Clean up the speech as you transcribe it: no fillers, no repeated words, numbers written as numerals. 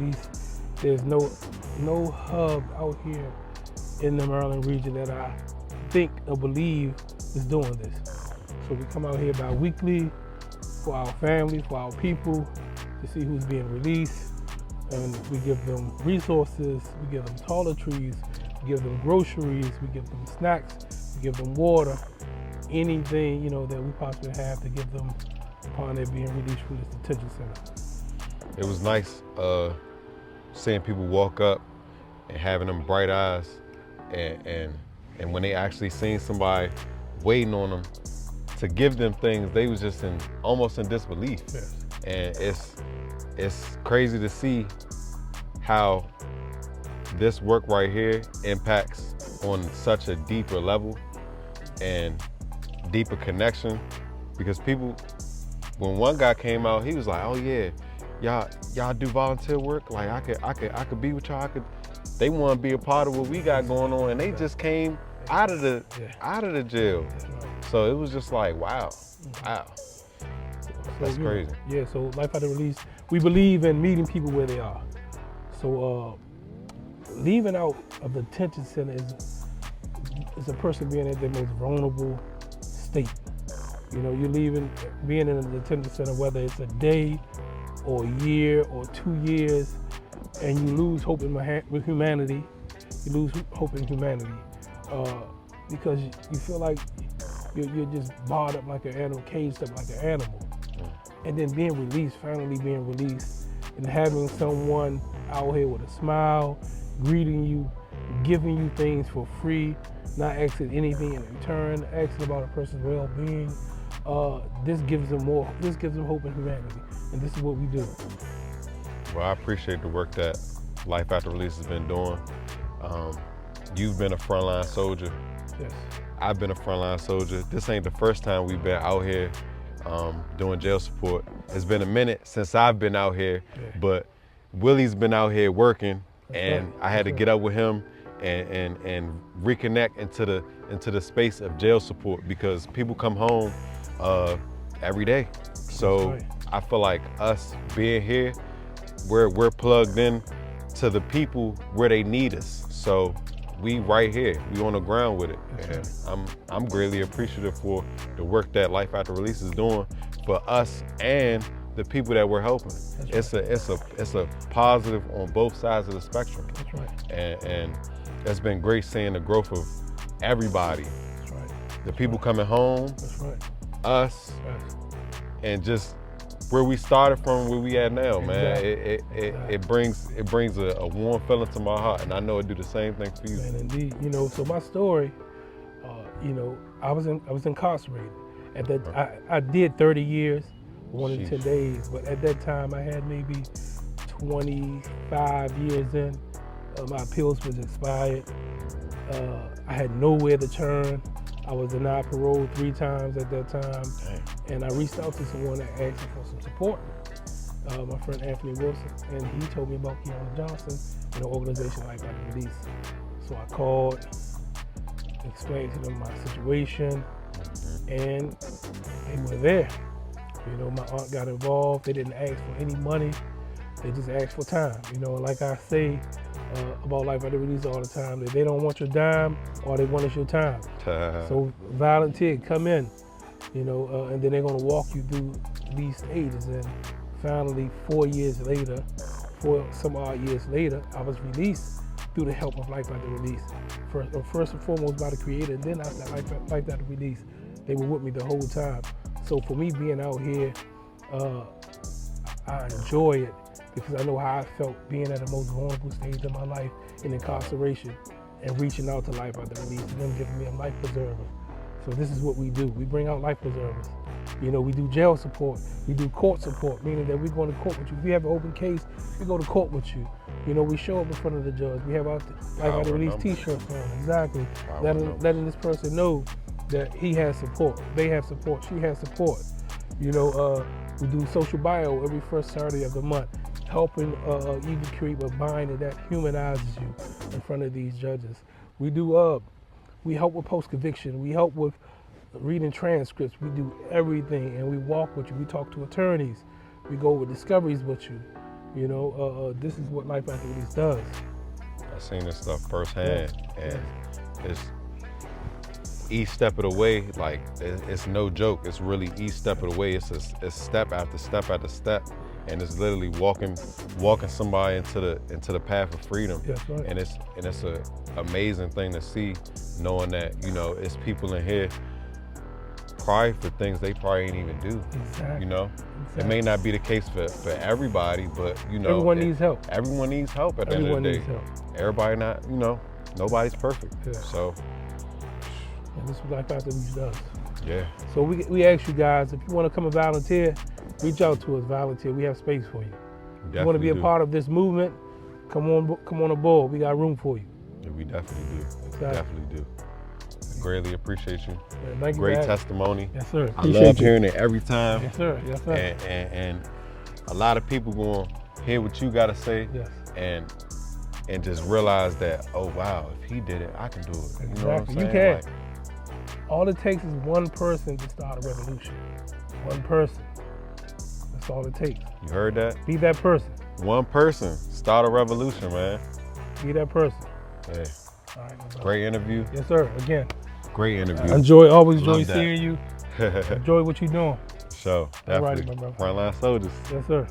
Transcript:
release. There's no hub out here in the Maryland region that I think or believe is doing this. So we come out here bi-weekly for our family, for our people, to see who's being released. And we give them resources, we give them toiletries, we give them groceries, we give them snacks, we give them water, anything, that we possibly have to give them upon their being released from this detention center. It was nice seeing people walk up and having them bright eyes, and when they actually seen somebody waiting on them to give them things, they was just almost in disbelief. Yes. And it's crazy to see how this work right here impacts on such a deeper level and deeper connection, because people, when one guy came out, he was like, "Oh yeah, y'all do volunteer work? Like I could be with y'all. They want to be a part of what we got going on," and they just came out of the jail. So it was just like, wow. That's crazy. Yeah, so Life After Release, we believe in meeting people where they are. So leaving out of the detention center is a person being at their most vulnerable state. You're leaving, being in a detention center, whether it's a day or a year or 2 years, and you lose hope with humanity. You lose hope in humanity because you feel like you're just barred up like an animal, caged up like an animal. And then being released, finally being released, and having someone out here with a smile, greeting you, giving you things for free, not asking anything in return, asking about a person's well-being. This gives them hope in humanity, and this is what we do. Well, I appreciate the work that Life After Release has been doing. You've been a frontline soldier. Yes. I've been a frontline soldier. This ain't the first time we've been out here doing jail support. It's been a minute since I've been out here, but Willie's been out here working, and I had to get up with him and reconnect into the space of jail support, because people come home every day. So I feel like us being here, we're plugged in to the people where they need us. So we right here, we on the ground with it. And I'm greatly appreciative for the work that Life After Release is doing for us and the people that we're helping. It's a positive on both sides of the spectrum. That's right. And it's been great seeing the growth of everybody. That's right. The people coming home, That's right. us, and just where we started from, where we at now, man. It brings a warm feeling to my heart, and I know it do the same thing for you. Man, indeed. So my story, I was incarcerated. At that, I did 30 years, 110 days, but at that time I had maybe 25 years in. My appeals was expired. I had nowhere to turn. I was denied parole 3 times at that time. And I reached out to someone that asked me for some support, my friend Anthony Wilson, and he told me about Keona Johnson and an organization like After Release. So I called, explained to them my situation, and they were there. My aunt got involved. They didn't ask for any money. They just asked for time. Like I say about Life After Release all the time, that they don't want your dime, all they want is your time. So volunteer, come in, and then they're gonna walk you through these stages. And finally, 4 some odd years later, I was released through the help of Life After Release. First and foremost by the creator, and then after Life After Release, they were with me the whole time. So for me being out here, I enjoy it, because I know how I felt being at the most vulnerable stage of my life in incarceration and reaching out to Life After Release and them giving me a life preserver. So this is what we do. We bring out life preservers. We do jail support. We do court support, meaning that we're going to court with you. If we have an open case, we go to court with you. We show up in front of the judge. We have our Life After Release t-shirts on, exactly. Letting this person know that he has support, they have support, she has support. We do social bio every first Saturday of the month, helping you to create a binder that humanizes you in front of these judges. We help with post-conviction. We help with reading transcripts. We do everything, and we walk with you. We talk to attorneys. We go over discoveries with you. You know, this is what Life After Release does. I've seen this stuff firsthand, Yes. and it's each step of the way. Like it's no joke. It's really each step of the way. It's step after step after step, and it's literally walking somebody into the path of freedom. That's right. And it's a amazing thing to see, knowing that it's people in here cry for things they probably ain't even do. Exactly. You know, Exactly. it may not be the case for everybody, but Everyone needs help. Everyone needs help at the end of Everyone the day. needs help. Everybody not, nobody's perfect. Yeah. So And this is what Life After Release does. yeah, So we ask you guys, if you want to come and volunteer, reach out to us, volunteer. We have space for you. If you want to be a part of this movement, come on aboard. We got room for you. Yeah, we definitely do. Exactly. Definitely do. Greatly appreciate you. Yeah, thank you. Great for having me. testimony. Yes, sir. I Appreciate love you. hearing it every time. Yes, sir. Yes, sir. And a lot of people gonna hear what you gotta say Yes. and just realize that, oh wow, if he did it, I can do it. You know what I'm Exactly. saying? You can. Like, All it takes is one person to start a revolution. One person. That's all it takes. you heard that? Be that person. One person start a revolution, man. Be that person. Yeah. All right. my brother. Great interview. Yes, sir. Again, Great I interview. always enjoy Love that. seeing you. Enjoy what you're doing. So All righty, definitely. my brother. Frontline soldiers. Yes, sir.